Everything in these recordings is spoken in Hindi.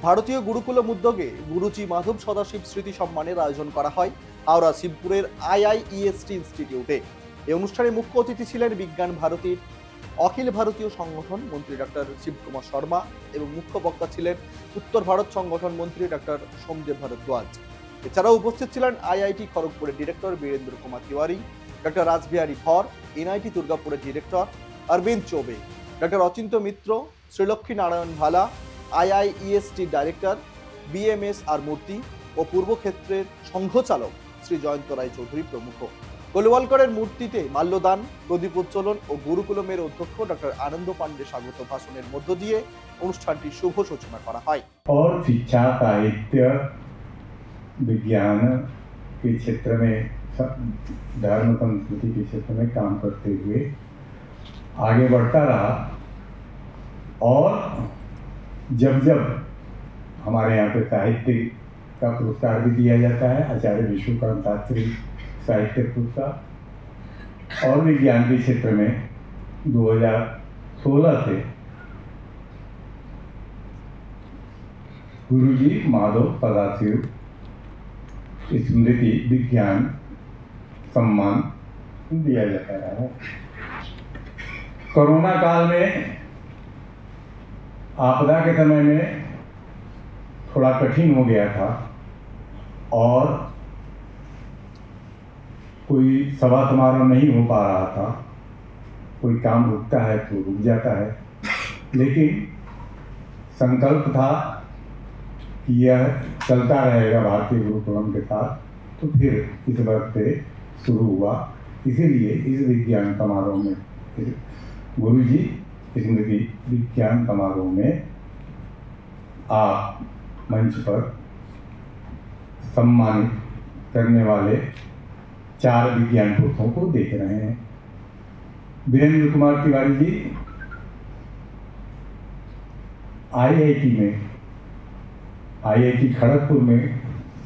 ভারতীয় গুরুকুলম উদ্যোগে গুরুজি মাধব সদাশিব স্মৃতি সম্মানের আয়োজন করা হয় হাওড়া শিবপুরের আইআইইএসটি ইনস্টিটিউটে। এই অনুষ্ঠানে মুখ্য অতিথি ছিলেন বিজ্ঞান ভারতীর অখিল ভারতীয় সংগঠন মন্ত্রী ডক্টর শিবকুমার শর্মা এবং মুখ্য বক্তা ছিলেন উত্তর ভারত সংগঠন মন্ত্রী ডক্টর সোমদেব ভারদ্বাজ। এছাড়াও উপস্থিত ছিলেন আইআইটি খড়গপুরের director Birendra Kumar Tiwari, doctor Rashbehari Dhar, NIT দুর্গাপুরের director Arabinda Choubey, doctor Achinta Mitra, Srilakshmi Narayan Bhala, IIEST director BMS আর মূর্তি ও পূর্ব ক্ষেত্রের সংঘচালক শ্রী জয়ন্ত রায় চৌধুরী প্রমুখ। গোলওয়ালকরের মূর্তিতে মাল্যদান, প্রদীপ উজ্জ্বলন ও গুরুকুলমের অধ্যক্ষ ডক্টর আনন্দ পান্ডে স্বাগত ভাষণের মধ্য দিয়ে অনুষ্ঠানটির শুভ সূচনা করা হয়। और शिक्षा, साहित्य, विज्ञान के क्षेत्र में, धर्म संस्कृति के क्षेत्र में काम करते हुए आगे बढ़ता रहा। और जब जब हमारे यहाँ पे साहित्य का पुरस्कार भी दिया जाता है, आचार्य विश्वकर्म शास्त्री साहित्य पुरस्कार, और विज्ञान के क्षेत्र में 2016 से गुरुजी माधव सदाशिव स्मृति विज्ञान सम्मान दिया जाता है। कोरोना काल में, आपदा के समय में थोड़ा कठिन हो गया था और कोई सभा समारोह नहीं हो पा रहा था, कोई काम रुकता है तो रुक जाता है, लेकिन संकल्प था कि यह चलता रहेगा भारतीय गुरुकुलम के साथ, तो फिर इस वर्ष से शुरू हुआ। इसीलिए इस विज्ञान समारोह में, गुरुजी स्मृति विज्ञान समारोह में आप मंच पर सम्मानित करने वाले 4 विज्ञान पुरुषों को देख रहे हैं। वीरेंद्र कुमार तिवारी जी आईआईटी खड़गपुर में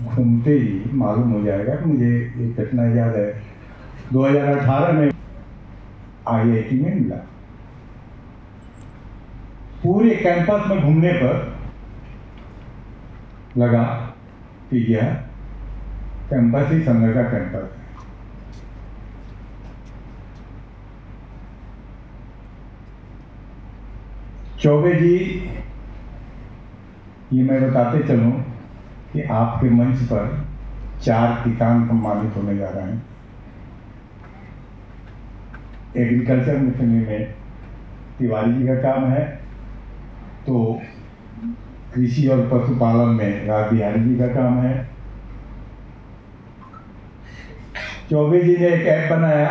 घूमते ही मालूम हो जाएगा। मुझे ये घटना याद है, 2018 में आईआईटी में मिला। पूरे कैंपस में घूमने पर लगा कि यह कैंपस ही संघ का कैंपस है। चौबे जी, ये मैं बताते चलूं कि आपके मंच पर 4 किसान सम्मानित होने जा रहे हैं। एग्रीकल्चर मिशनरी में तिवारी जी का काम है, तो कृषि और पशुपालन में रासबिहारी जी का काम है। चौबे जी ने एक ऐप बनाया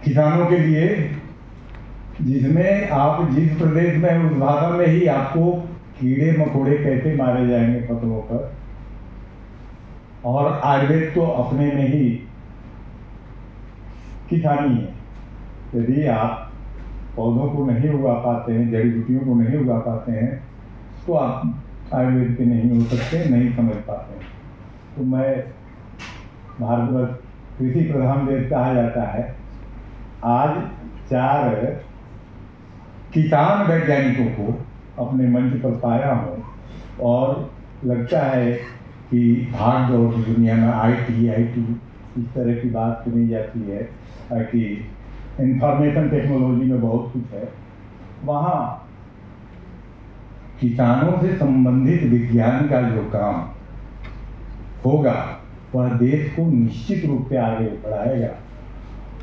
किसानों के लिए, जिसमें आप जिस प्रदेश में उस भाषा में ही आपको कीड़े मकोड़े कैसे मारे जाएंगे फसलों पर, और आयुर्वेद तो अपने में ही किसानी है। यदि आप पौधों को नहीं उगा पाते हैं, जड़ी बूटियों को नहीं उगा पाते हैं, तो आप आयुर्वेद के नहीं हो सकते, नहीं समझ पाते हैं। तो मैं, भारतवर्ष कृषि प्रधान देश कहा जाता है, आज 4 किसान वैज्ञानिकों को अपने मंच पर पाया हूँ, और लगता है कि भाग दौड़ की दुनिया में आईटी इस तरह की बात सुनी जाती है कि इंफॉर्मेशन टेक्नोलॉजी में बहुत कुछ है। वहाँ किसानों से संबंधित विज्ञान का जो काम होगा वह देश को निश्चित रूप से आगे बढ़ाएगा।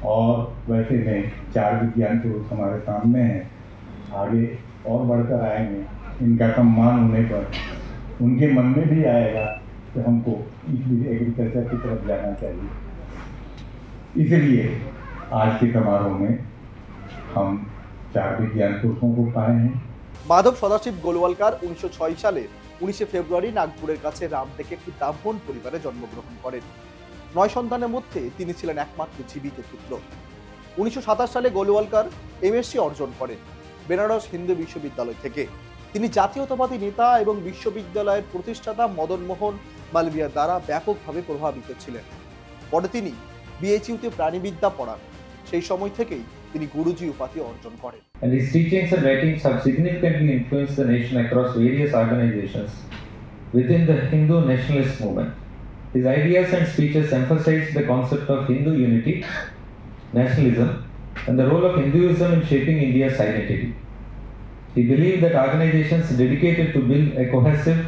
और वैसे में 4 विज्ञान पुरुष हमारे सामने हैं, आगे और बढ़कर आएंगे। इनका सम्मान होने पर उनके मन में भी आएगा कि हमको एग्रीकल्चर की तरफ जाना चाहिए। इसलिए आज के समारोह में हम 4 विज्ञान पुरुषों को पाए हैं। মাধব সদাশিব গোলওয়ালকার 1906 সালের 19 ফেব্রুয়ারি নাগপুরের কাছে রামটেকে একটি ব্রাহ্মণ পরিবারে জন্মগ্রহণ করেন। 9 সন্তানের মধ্যে তিনি ছিলেন একমাত্র জীবিত পুত্র। 1927 সালে গোলওয়ালকার এমএসসি অর্জন করেন বেনারস হিন্দু বিশ্ববিদ্যালয় থেকে। তিনি জাতীয়তাবাদী নেতা এবং বিশ্ববিদ্যালয়ের প্রতিষ্ঠাতা মদন মোহন মালভিয়ার দ্বারা ব্যাপকভাবে প্রভাবিত ছিলেন। পরে তিনি বিএইচইউতে প্রাণীবিদ্যা পড়ান। সেই সময় থেকেই তিনি গুরুজি উপাধি অর্জন করেন। And his teachings and writings have significantly influenced the nation across various organizations within the Hindu nationalist movement. His ideas and speeches emphasized the concept of Hindu unity, nationalism, and the role of Hinduism in shaping India's identity. He believed that organizations dedicated to build a cohesive,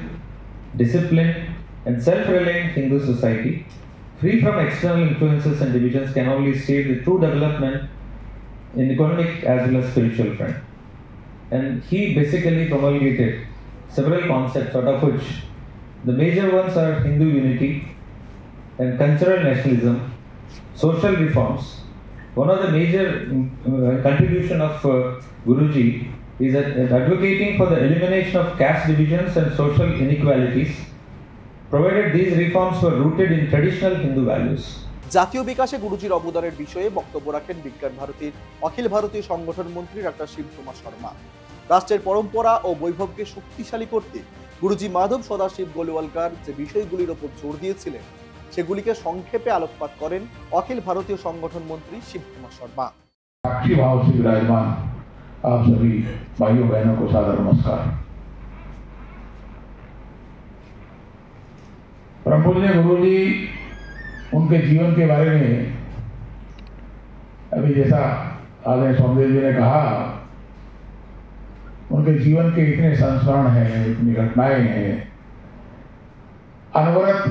disciplined, and self-reliant Hindu society, free from external influences and divisions, can only save the true development in economic as well as spiritual front. And he basically promulgated several concepts, out of which the major ones are Hindu unity and cultural nationalism, social reforms. One of the major contribution of Guruji is advocating for the elimination of caste divisions and social inequalities, provided these reforms were rooted in traditional Hindu values. জাতীয় বিকাশে গুরুজির অবদানের বিষয়ে বক্তব্য রাখেন বিজ্ঞান ভারতীর অখিল ভারতীয় সংগঠন মন্ত্রী ডক্টর শিবকুমার শর্মা। রাষ্ট্রের পরম্পরা ও বৈভবকে শক্তিশালী করতে গুরুজি মাধব সদাশিব গোলওয়ালকার যে বিষয়গুলির ওপর জোর দিয়েছিলেন সেগুলিকে সংক্ষেপে আলোকপাত করেন অখিল ভারতীয় সংগঠন মন্ত্রী শিবকুমার শর্মা। साक्षी भाव से विराजमान आप सभी भाइयों बहनों को सादर नमस्कार। परम पूज्य गुरु जी, उनके जीवन के बारे में अभी जैसा आदरणीय स्वामीदेव जी ने कहा, उनके जीवन के इतने संस्मरण हैं, इतनी घटनाएं हैं, अनवरत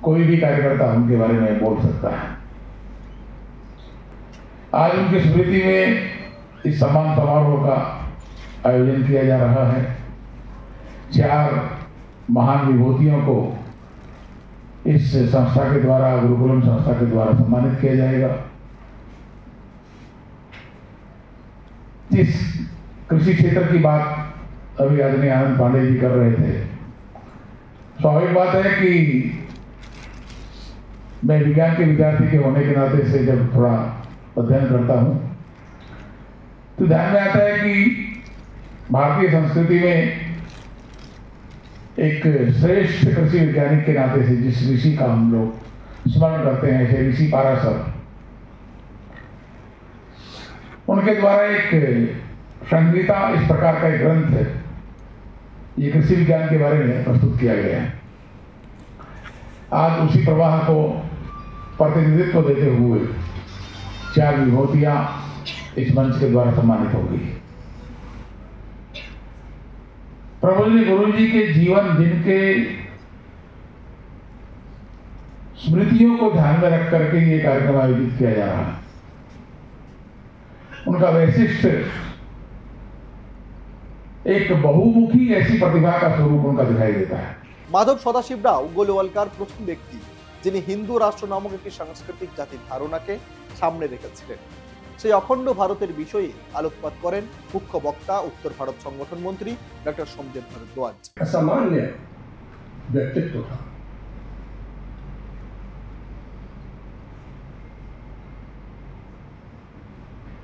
कोई भी कार्यकर्ता उनके बारे में बोल सकता है। आज उनकी स्मृति में इस सम्मान समारोह का आयोजन किया जा रहा है। 4 महान विभूतियों को इस संस्था के द्वारा, गुरुकुलम संस्था के द्वारा सम्मानित किया जाएगा। जिस कृषि क्षेत्र की बात अभी आदरणीय आनंद पांडे जी कर रहे थे, स्वाभाविक बात है कि मैं विज्ञान के विद्यार्थी के होने के नाते से जब थोड़ा अध्ययन करता हूँ तो ध्यान में आता है कि भारतीय संस्कृति में एक श्रेष्ठ कृषि वैज्ञानिक के नाते से जिस ऋषि का हम लोग स्मरण करते हैं, जैसे ऋषि पाराशर, उनके द्वारा एक संहिता इस प्रकार का एक ग्रंथ है, ये कृषि विज्ञान के बारे में प्रस्तुत किया गया है। आज उसी प्रवाह को प्रतिनिधित्व देते हुए 4 विभूतियां इस मंच के द्वारा सम्मानित होगी। प्रभु जी गुरु जी के जीवन, जिनके स्मृतियों को ध्यान में रख करके ये कार्यक्रम आयोजित किया जा रहा है, उनका वैशिष्ट एक बहुमुखी ऐसी प्रतिभा का स्वरूप उनका दिखाई देता है। মাধব সদাশিব রাও গোলওয়ালকার প্রথম ব্যক্তি যিনি হিন্দু রাষ্ট্র নামক একটি সাংস্কৃতিক জাতির ধারণাকে সামনে রেখেছিলেন। সেই অখণ্ড ভারতের বিষয়ে আলোকপাত করেন মুখ্য বক্তা উত্তর ভারত সংগঠন মন্ত্রী ডক্টর সোমদেব भारद्वाज। असामान्य व्यक्तित्व था।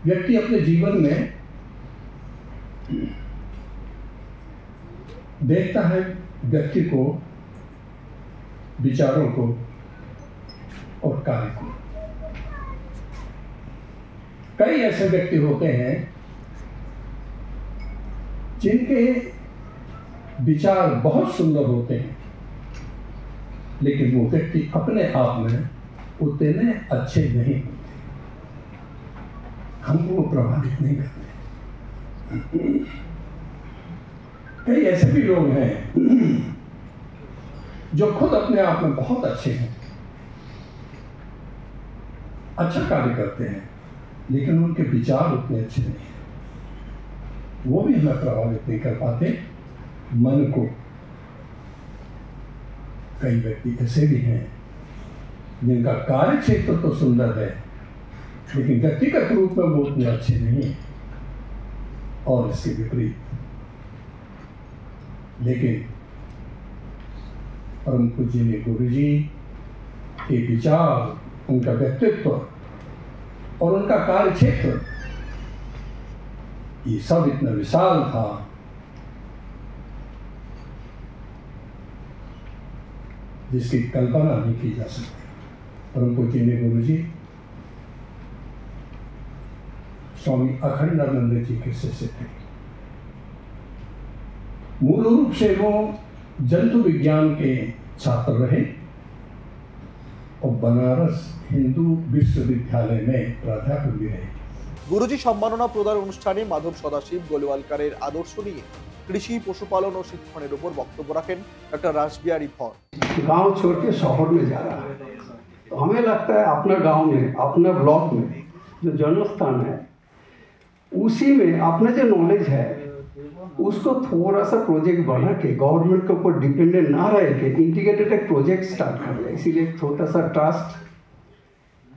व्यक्ति अपने जीवन में देखता है व्यक्ति को, विचारों को और कार्य को। कई ऐसे व्यक्ति होते हैं जिनके विचार बहुत सुंदर होते हैं, लेकिन वो व्यक्ति अपने आप में उतने अच्छे नहीं होते, हमको वो प्रभावित नहीं करते। कई ऐसे भी लोग हैं जो खुद अपने आप में बहुत अच्छे हैं, अच्छा कार्य करते हैं, लेकिन उनके विचार उतने अच्छे नहीं हैं, वो भी हमें प्रभावित नहीं कर पाते मन को। कई व्यक्ति ऐसे भी हैं जिनका कार्य क्षेत्र तो सुंदर है, लेकिन व्यक्तिगत रूप में वो उतने अच्छे नहीं हैं, और इसके विपरीत। लेकिन परम पूज्य गुरु जी के विचार, उनका व्यक्तित्व और उनका कार्य क्षेत्र, ये सब इतना विशाल था जिसकी कल्पना नहीं की जा सकती। परम पूज्य गुरु जी स्वामी अखंडानंद जी के शिष्य थे। मूल रूप से वो जंतु विज्ञान के छात्र रहे और बनारस हिंदू विश्वविद्यालय में प्राध्यापक भी रहे। গুরুজি সম্মাননা প্রদান অনুষ্ঠানে মাধব সদাশিব গোলওয়ালকারের আদর্শ নিয়ে কৃষি, পশুপালন ও শিক্ষণের উপর বক্তব্য রাখেন ডক্টর রাসবিহারী ফর। गांव छोड़ के शहर में जा रहा है, तो हमें लगता है अपना गांव में, अपना ब्लॉक में जो जन्मस्थान है, उसी में अपना जो नॉलेज है उसको थोड़ा सा प्रोजेक्ट बना के गवर्नमेंट के ऊपर डिपेंडेंट ना रह के इंटीग्रेटेड एक प्रोजेक्ट स्टार्ट कर दिया। इसीलिए एक छोटा सा ट्रस्ट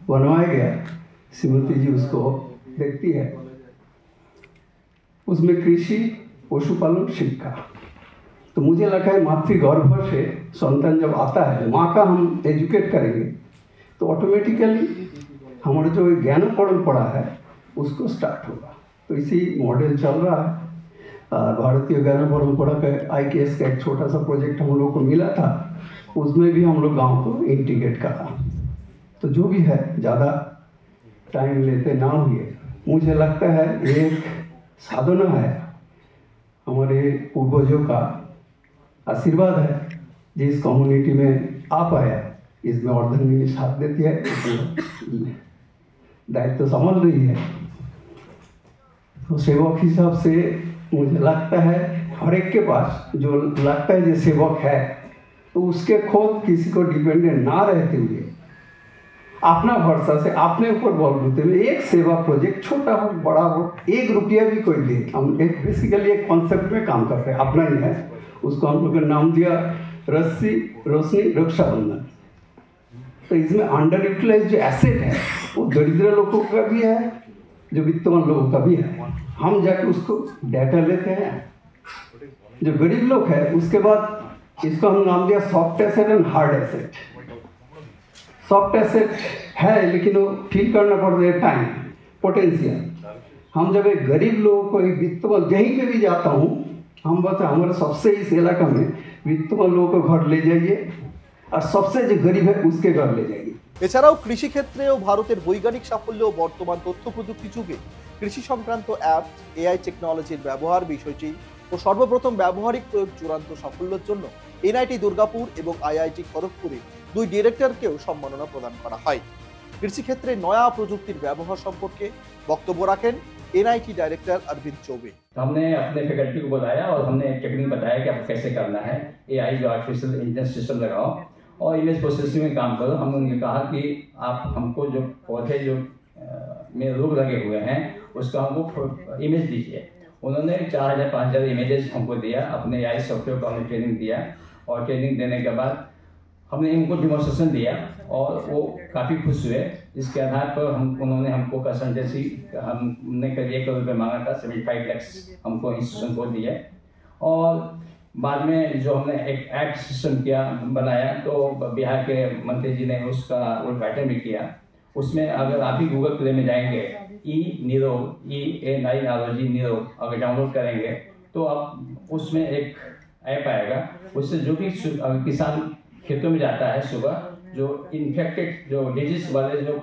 बनवाया गया। श्रीमती जी उसको देखती है। उसमें कृषि, पशुपालन, शिक्षा। तो मुझे लगा है मातृगर्भ से संतान जब आता है, माँ का हम एजुकेट करेंगे तो ऑटोमेटिकली हमारा जो ज्ञान परंपरा है उसको स्टार्ट होगा। तो इसी मॉडल चल रहा है। भारतीय ज्ञान परंपरा का IKS का एक छोटा सा प्रोजेक्ट हम लोग को मिला था, उसमें भी हम लोग गांव को इंटीग्रेट करा। तो जो भी है, ज़्यादा टाइम लेते ना हुए, मुझे लगता है एक साधना है, हमारे पूर्वजों का आशीर्वाद है जिस कम्युनिटी में आ पाया। इसमें अर्धंगिनी साथ देती है, दायित्व संभाल रही है। तो सेवक हिसाब से मुझे लगता है हर एक के पास जो लगता है जो सेवक है, तो उसके खुद किसी को डिपेंडेंट ना रहते हुए अपना भरोसा से अपने ऊपर बलबूते में एक सेवा प्रोजेक्ट, छोटा हो बड़ा हो, 1 रुपया भी कोई दे। हम एक बेसिकली एक कॉन्सेप्ट में काम करते हैं, अपना ही है। उसको हम लोग ने नाम दिया रस्सी रोशनी रक्षाबंधन। तो इसमें अंडर यूटिलाइज जो एसेट है वो दरिद्र लोगों का भी है, जो वित्तवान लोगों का भी है। हम जाके उसको डाटा लेते हैं। जो गरीब लोग है उसके बाद इसको हम नाम दिया soft asset and hard asset. Soft asset है लेकिन वो फील करना पड़ता है टाइम, पोटेंशियल। हम जब एक गरीब लोगों को एक वित्तवान कहीं पे भी जाता हूँ, हम बताते हमारे सबसे इस इलाका में वित्तवान लोगों को घर ले जाइए और सबसे जो गरीब है उसके घर ले जाइए। এছাড়াও কৃষিক্ষেত্রেও ভারতের বৈজ্ঞানিক সাফল্য ও বর্তমান তথ্য প্রযুক্তি যুগে কৃষি সংক্রান্ত অ্যাপ, AI টেকনোলজির ব্যবহার বিষয়টি ও সর্বপ্রথম ব্যবহারিক প্রয়োগ চূড়ান্ত সাফল্যের জন্য NIT দুর্গাপুর এবং IIT খড়গপুরে 2 ডিরেক্টরকেও সম্মাননা প্রদান করা হয়। কৃষিক্ষেত্রে নয়া প্রযুক্তির ব্যবহার সম্পর্কে বক্তব্য রাখেন NIT डायरेक्टर अरविंद चौबे। हमने अपने फैकल्टी को बुलाया और हमने टेक्निक बताया कि आप कैसे करना है। AI जो आर्टिफिशियल इंटेलिजेंस सिस्टम लगाओ और इमेज प्रोसेसिंग में काम करो। हमने उन्हें कहा कि आप हमको जो पौधे जो में रोग लगे हुए हैं उसका हमको इमेज दीजिए। उन्होंने 4000-5000 इमेजेस हमको दिया। अपने AI सॉफ्टवेयर को हमने ट्रेनिंग दिया और ट्रेनिंग देने के बाद हमने इनको डिमॉन्स्ट्रेशन दिया और वो काफ़ी खुश हुए। इसके आधार पर उन्होंने हमको कंसल्टेंसी हमने करीब 1 करोड़ रुपये मांगा था, 75 लाख हमको इंस्टीट्यूशन को दिया। और बाद में जो हमने एक ऐप सिस्टम बनाया तो बिहार के मंत्री जी ने उसका उद्घाटन भी किया। उसमें अगर आप भी गूगल प्ले में जाएंगे, E-निरोग निरोग अगर डाउनलोड करेंगे तो आप उसमें एक ऐप आएगा। उससे जो भी किसान खेतों में जाता है सुबह, जो इन्फेक्टेड जो डिजीज वाले जो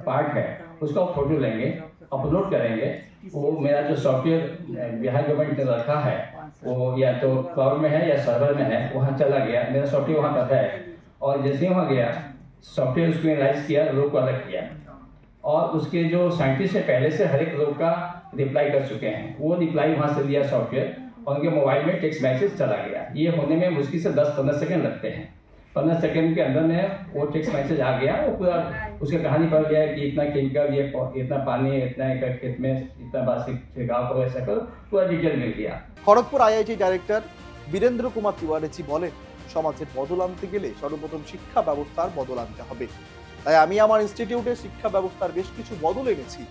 पार्ट है उसका फोटो लेंगे, अपलोड करेंगे। वो मेरा जो सॉफ्टवेयर बिहार गवर्नमेंट ने रखा है वो या तो क्लाउड में है या सर्वर में है, वहाँ चला गया। मेरा सॉफ्टवेयर वहाँ पर है और जैसे ही वहाँ गया सॉफ्टवेयर उसको एनालाइज किया, रोग को अलग किया और उसके जो साइंटिस्ट है पहले से हर एक रोग का रिप्लाई कर चुके हैं। वो रिप्लाई वहाँ से लिया सॉफ्टवेयर और उनके मोबाइल में टेक्स्ट मैसेज चला गया। ये होने में मुश्किल से 10-15 सेकंड लगते हैं। 15 सेकंड के अंदर में वो टेक्स्ट मैसेज आ गया। वो पूरा उसकी कहानी पढ़ लिया कि इतना केमिकल, ये इतना पानी, इतना एकड़ खेत में इतना बासिक छिड़काव करो, ऐसा करो, पूरा डिटेल मिल गया। খড়গপুর IIT ডাইরেক্টর বীরেন্দ্র কুমার তিওয়ারি বলেন, সমাজের বদল আনতে গেলে সর্বপ্রথম শিক্ষা ব্যবস্থার বদল আনতে হবে। তাই আমি আমার ইনস্টিটিউটে শিক্ষা ব্যবস্থার বেশ কিছু বদল এনেছি।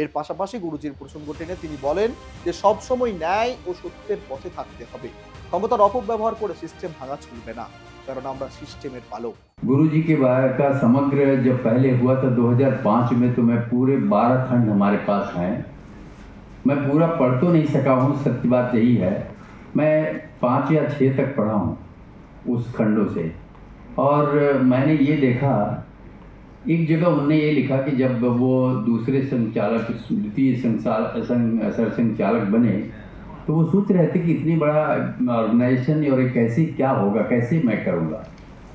এর পাশাপাশি গুরুজির প্রসঙ্গ টেনে তিনি বলেন যে সব সময় ন্যায় ও সত্যের পথে থাকতে হবে। ক্ষমতার অপব্যবহার করে সিস্টেম ভাঙা চলবে না, কারণ আমরা সিস্টেমের পালক। गुरुजी के बारे का समग्र जब पहले हुआ था 2005 में, तो मैं पूरे 12 खंड हमारे पास हैं। मैं पूरा पढ़ तो नहीं सका हूँ, सत्य बात यही है। मैं 5 या 6 तक पढ़ा हूँ उस खंडों से। और मैंने ये देखा एक जगह उन्होंने ये लिखा कि जब वो दूसरे संचालक द्वितीय सरसंघचालक बने तो वो सोच रहे थे कि इतनी बड़ा ऑर्गेनाइजेशन और कैसे क्या होगा, कैसे मैं करूँगा।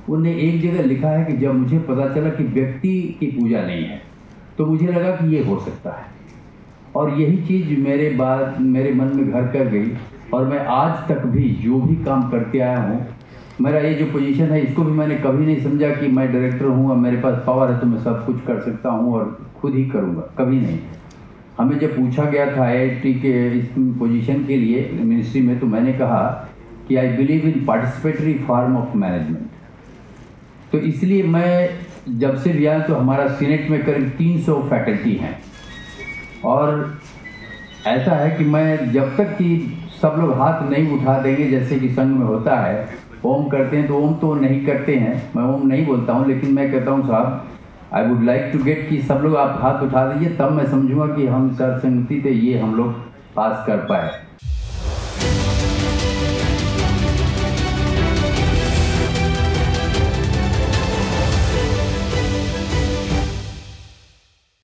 उन्होंने एक जगह लिखा है कि जब मुझे पता चला कि व्यक्ति की पूजा नहीं है तो मुझे लगा कि ये हो सकता है, और यही चीज़ मेरे मन में घर कर गई। और मैं आज तक भी जो भी काम करके आया हूँ, मेरा ये जो पोजीशन है इसको भी मैंने कभी नहीं समझा कि मैं डायरेक्टर हूँ और मेरे पास पावर है तो मैं सब कुछ कर सकता हूँ और खुद ही करूँगा, कभी नहीं। हमें जब पूछा गया था IIT के इस पोजीशन के लिए मिनिस्ट्री में, तो मैंने कहा कि I believe in participatory form of management. तो इसलिए मैं जब से भी आया तो हमारा सीनेट में करीब 300 फैकल्टी हैं, और ऐसा है कि मैं जब तक कि सब लोग हाथ नहीं उठा देंगे, जैसे कि संघ में होता है ओम करते हैं तो ओम तो नहीं करते हैं, मैं ओम नहीं बोलता हूँ, लेकिन मैं कहता हूँ साहब I would like to get कि सब लोग आप हाथ उठा दीजिए, तब मैं समझूंगा कि हम सर्वसम्मति से ये हम लोग पास कर पाए।